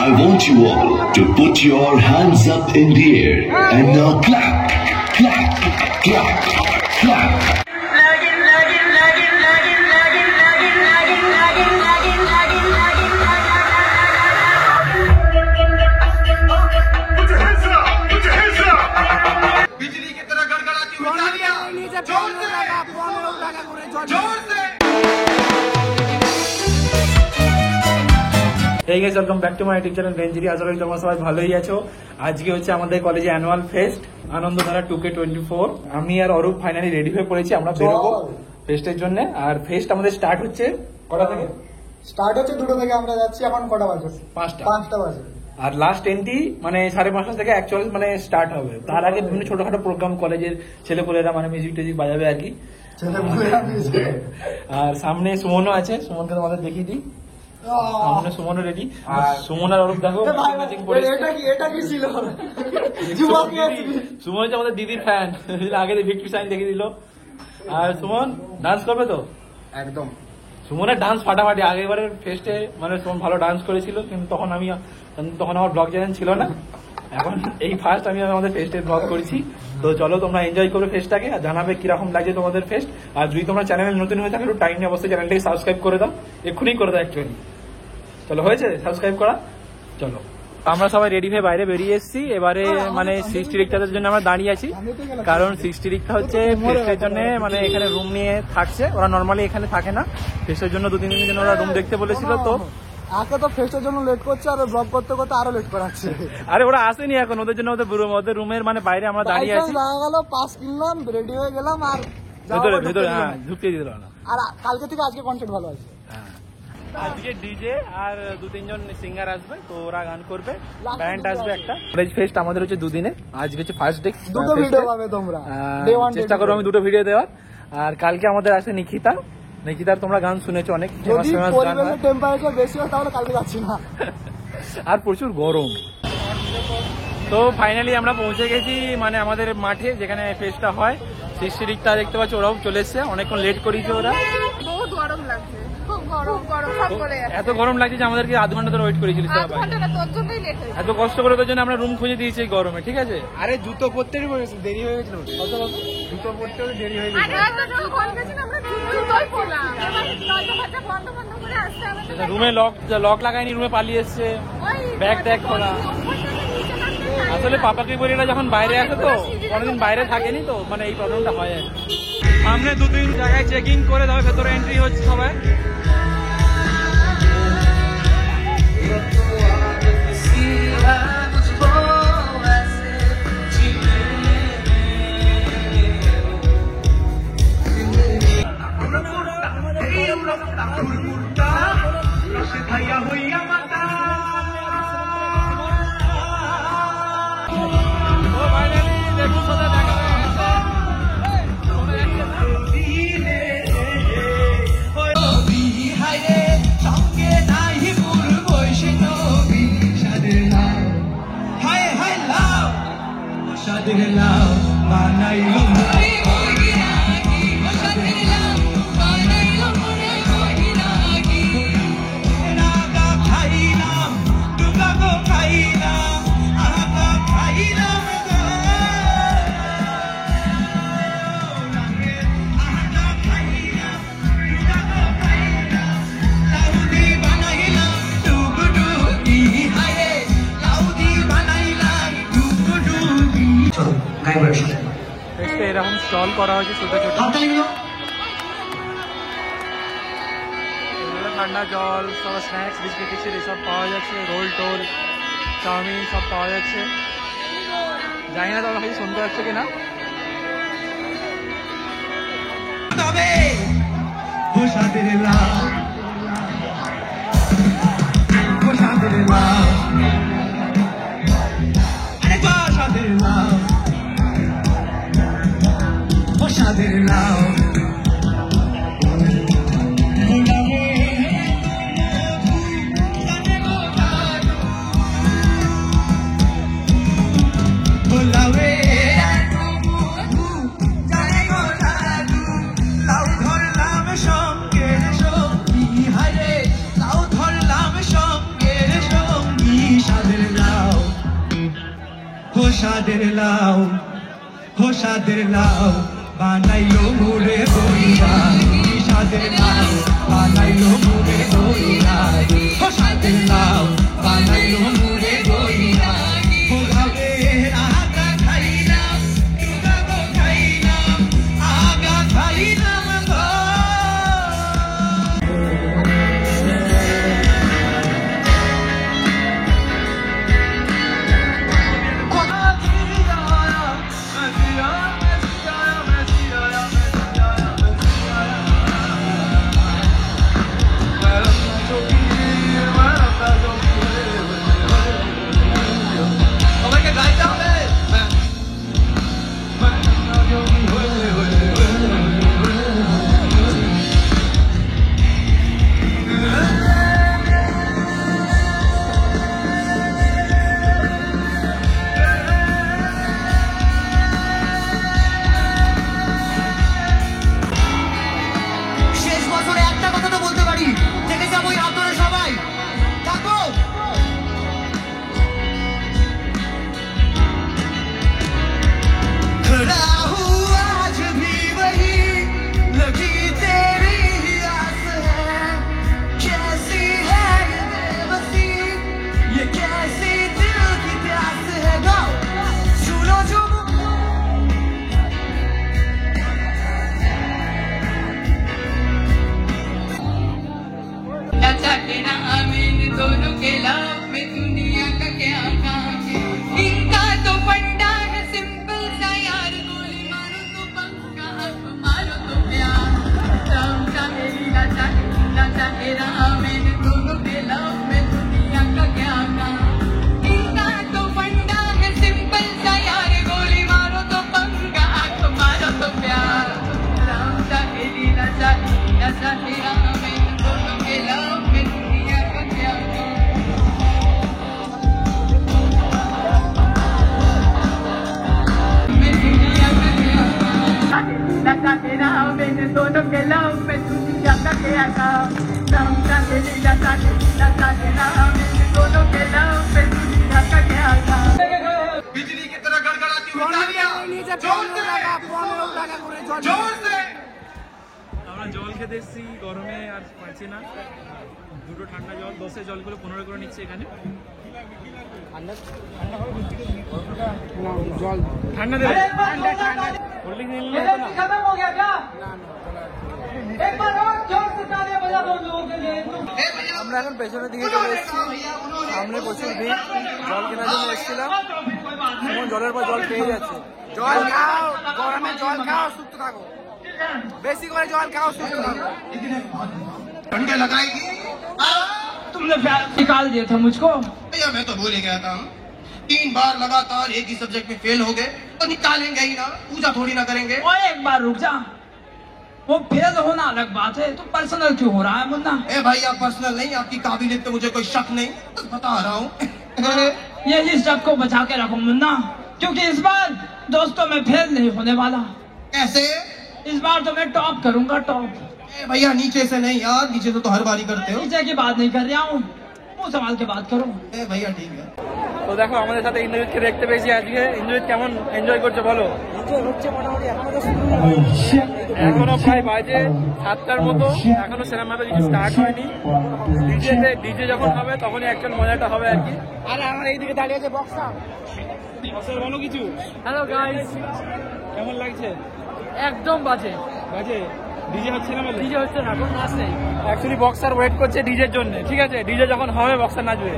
I want you all to put your hands up in the air and now clap, clap, clap, clap. Hey guys, welcome back to my YouTube channel Renjiri. আশা করি তোমরা সবাই ভালোই আছো। আজকে হচ্ছে আমাদের কলেজে অ্যানুয়াল ফেস্ট আনন্দধারা 2K24। আমি আর অরূপ ফাইনালি রেডি হয়ে পড়েছি, আমরা বেরোবো ফেস্টের জন্য। আর ফেস্ট আমাদের স্টার্ট হচ্ছে কটা থেকে? স্টার্ট হচ্ছে 2টা থেকে, আমরা যাচ্ছি এখন কটা বাজে? 5টা বাজে। আর লাস্ট এন্ট্রি মানে 5:30 থেকে অ্যাকচুয়ালি মানে স্টার্ট হবে। তার আগে বিভিন্ন ছোটখাটো প্রোগ্রাম কলেজের ছেলেপুলেরা মানে মিউজিক টিউজিক বাজাবে আর কি। আর সামনে সুমনও আছে, সুমনকে তোমাদের দেখিয়ে দিই। সুমন রেডি, সুমন আর অরূপ দেখো সুমন হচ্ছে আমাদের দিদির ফ্যান, আগে ভিক্টরি সাইন দেখে দিল। আর সুমন ডান্স করবে তো? একদম। সুমনের ডান্স ফাটাফাটি। আগেবারের ফেস্টে মানে সুমন ভালো ডান্স করেছিল, কিন্তু তখন আমার ব্লগ চ্যানেল ছিল না। এখন এই ফার্স্ট আমি আমাদের ফেস্টের ব্লগ করেছি। তো চলো তোমরা এনজয় করো ফেস্টটাকে, আর জানাবে কিরকম লাগছে তোমাদের ফেস্ট। আর যদি তোমরা চ্যানেলে নতুন হয়ে থাকে একটু টাইম নিয়ে অবশ্যই চ্যানেলটাকে সাবস্ক্রাইব করে দাও, এক্ষুনি করে দাও অ্যাকচুয়ালি। চলো, হয়েছে সাবস্ক্রাইব করা? চলো, আমরা সবাই রেডি হয়ে বাইরে বেরিয়ে এসেছি। এবারে মানে 60 রিক্সাদের জন্য আমরা দাঁড়িয়ে আছি, কারণ 60 রিক্সা হচ্ছে ফেস্টের জন্য মানে এখানে রুম নিয়ে থাকছে। ওরা নর্মালি এখানে থাকে না, ফেস্টের জন্য 2-3 দিনের জন্য ওরা রুম দেখতে বলেছিল। তো আজকে তো ফেস্টের জন্য লেট করছে, আর ব্লগ করতে করতে আরো লেট করাচ্ছে। আরে ওরা আসেনি এখন, ওদের জন্য ওদের রুমের মানে বাইরে আমরা দাঁড়িয়ে আছি। গেল পাস কিনলাম, রেডি হয়ে গেলাম, আর ভেতরে হ্যাঁ ঢুকতে দিল না। আর কালকে থেকে আজকে কনসার্ট ভালো আছে। আজকে ডিজে আর 2-3 জন সিঙ্গার আসবে, তো ওরা গান করবে, ব্যান্ড আসবে একটা। কলেজ ফেস্ট আমাদের হচ্ছে 2 দিনে, আজকে হচ্ছে ফার্স্ট ডে। দুটো ভিডিও পাবে তোমরা, চেষ্টা করবো আমি 2টো ভিডিও দেওয়ার। আর কালকে আমাদের আছে নিকিতার তোমরা গান শুনেছো অনেক, যদি পরিবেশের টেম্পারেচার বেশি হয় তাহলে কালকে যাচ্ছি না। আর প্রচুর গরম। তো ফাইনালি আমরা পৌঁছে গেছি মানে আমাদের মাঠে যেখানে ফেস্টটা হয়। 60 রিক্সা দেখতে পাচ্ছি, ওরাও চলে এসছে। অনেকক্ষণ লেট করেছে ওরা, বহুত গরম লাগছে, খুব গরম এত গরম লাগছে যে আমাদেরকে আধ ঘন্টা ধরে ওয়েট করেছিল। এত কষ্ট করে তোর জন্য আমরা রুম খুঁজে দিয়েছি এই গরমে, ঠিক আছে? আরে জুতো পরতে দেরি হয়ে গেছিল, জুতো পরতেও দেরি হয়ে গেছিল। রুমে লক লাগায়নি, রুমে পালিয়ে এসছে, ব্যাগ ট্যাগ খোলা। আসলে পাপাকে বলি না, যখন বাইরে আসে তো কোনোদিন বাইরে থাকেনি, তো মানে এই প্রবলেমটা হয় আর কি। সামনে 2-3 জায়গায় চেকিং করে তবে ভেতরে এন্ট্রি হচ্ছে সবাই। এরকম স্টল করা হয়েছে ছোট ছোট, ঠান্ডা জল, সব স্ন্যাক্স, বিস্কিট টিস্কিট এসব পাওয়া যাচ্ছে, রোল টোল, চাউমিন সব পাওয়া যাচ্ছে। জানি না তোমার কাছে শুনতে পাচ্ছ কিনা। সাদের লাউ সাদের লাউ বানাইলো মুড়ে বইরা সাদের লাউ বানাইলো মুড়ে বইরা সাদের লাউ বানাইলো মুড়ে বইরা ওভাবে আগা খাইলাম দুগাবো খাইলাম আগা খাইলাম बिजली की तरह गड़गड़ाती हुई আমরা জল খেতে এসেছি গরমে আর পাচ্ছি না দুটো ঠান্ডা জল 10 জলগুলো 15 করে নিচ্ছে এখানে ঠান্ডা দেবে কোল্ড ড্রিঙ্ক নিলে না खत्म हो गया क्या एक बार और जोर से तालियां बजा दो लोगों के लिए আমরা এখন পেছনের দিকে চলে এসেছি সামনে প্রচুর ভিড় জল কেনার জন্য এসেছিলাম এখন জলের পর জল পেয়ে যাচ্ছে জল খাও গরমে জল খাও সুস্থ থাকো बेसी করে জল খাও সুস্থ থাকো ठंडे लगाएगी तुमने निकाल दिया था मुझको भैया मैं तो भूल ही गया था 3 बार लगातार एक ही सब्जेक्ट में फेल हो गए तो निकालेंगे ही ना पूजा थोड़ी ना करेंगे और एक बार रुक जा वो फेल होना अलग बात है तो पर्सनल क्यों हो रहा है मुन्ना ए भाई आप पर्सनल नहीं आपकी काबिलियत पे मुझे कोई शक नहीं बस बता रहा हूँ ये इस शक को बचा के रखो मुन्ना क्योंकि इस बार दोस्तों में फेल नहीं होने वाला कैसे इस बार तो मैं टॉप करूंगा टॉप भैया नीचे से नहीं यार नीचे से तो हर बारी करते हो नीचे की बात नहीं कर रहा हूँ मुँह संभाल के बात करो भैया ठीक है তো দেখো আমাদের সাথে ইন্দ্রজিৎকে দেখতে পেয়েছি আজকে ইন্দ্রজিৎ কেমন এনজয় করছো বলো এখনো প্রায় বাজে 7টার মতো এখনো সিনেমাটা কিছু স্টার্ট হয়নি ডিজে যখন হবে তখনই অ্যাকচুয়াল মজাটা হবে আর কি আরে আমার এইদিকে দাঁড়িয়ে আছে বক্সার বলো কিছু হ্যালো গাইস কেমন লাগছে একদম বাজে ডিজে হচ্ছে না বলে ডিজে হচ্ছে না এখন নাচ নেই অ্যাকচুয়ালি বক্সার ওয়েট করছে ডিজের জন্য ঠিক আছে ডিজে যখন হবে বক্সার নাচবে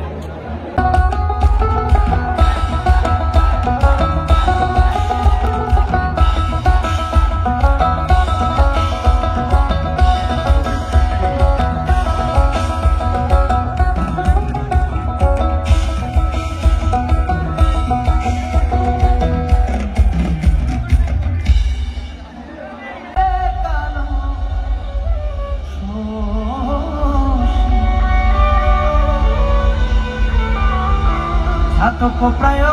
Atoko prayo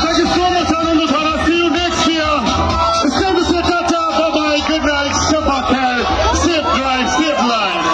Thank you so much, Anandadhara. See you next year. It's time to say tata, bye-bye, good night, Shabbat khair, safe drive, safe line.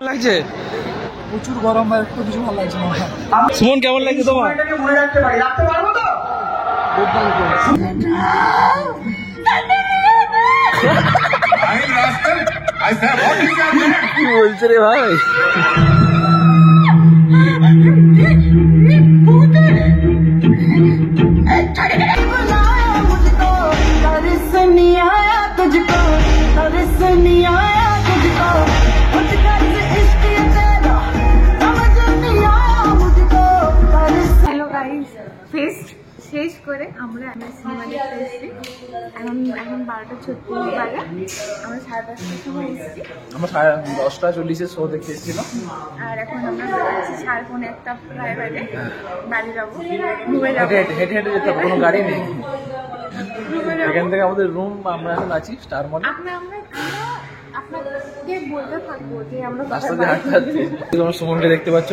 লাগছে প্রচুর গরম ভাই, একটু কিছু ভালো লাগছে না। সুমন কেমন লাগছে তোমার? মনে রাখতে পারি, রাখতে পারবো তো? কি বলছে রে ভাই? হ্যালো গাইস, ফেস্ট শেষ করে আমরা সিনেমা দেখতে এসেছি। এখন 12:36 বাজে। আমরা 5:30টার সময় এসেছি আমরা 10:40 শো দেখতে এসেছিলাম। আর এখন আমরা যাচ্ছি 1:30 প্রায় বাজে। বাড়ি যাবো, রুমে যাবো। হেঁটে যেতে হবে, কোনো গাড়ি নেই। রুমে যাবো। এখান থেকে আমাদের রুম, আমরা এখন আছি স্টার মলে। আপনাকে বলতে থাকবো যে আমরা রাস্তা দিয়ে হাঁটতে হাঁটতে তোমরা সুমনকে দেখতে পাচ্ছ,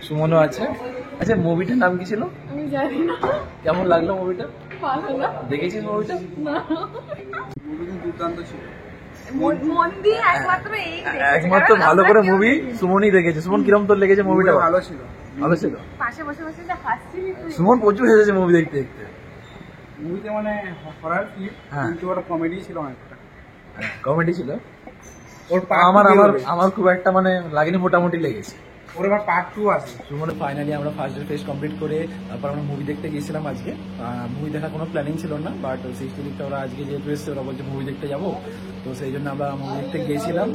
সুমনও আছে। আচ্ছা, মুভিটার নাম কি ছিল? আমি জানি না, কেমন লাগলো মুভিটা? ভালো না। দেখেছিস মুভিটা? মন দিয়ে একমাত্র এই একমাত্র ভালো করে মুভি সুমনই দেখেছে। সুমন কিরম তোর লেগেছে মুভিটা? ভালো ছিল। ভালো ছিল। পাশে বসে বসে যা হাসছি সুমন প্রচুর হেসেছে মুভি দেখতে দেখতে। মুভিতে মানে হরার ফিল্ম, হ্যাঁ। কিন্তু ওটা কমেডি ছিল অনেকটা। কমেডি ছিল। ওর আমার খুব একটা মানে লাগেনি, মোটামুটি লেগেছে। ওর এবার পার্ট 2 আছে। সুমনে ফাইনালি আমরা ফার্স্ট ডে ফেস্ট কমপ্লিট করে তারপর আমরা মুভি দেখতে গিয়েছিলাম আজকে। মুভি দেখার কোনো প্ল্যানিং ছিল না, বাট 6 তারিখটা ওরা আজকে যেহেতু এসছে, ওরা বলছে মুভি দেখতে যাবো, তো সেই জন্য আমরা মুভি দেখতে গিয়েছিলাম।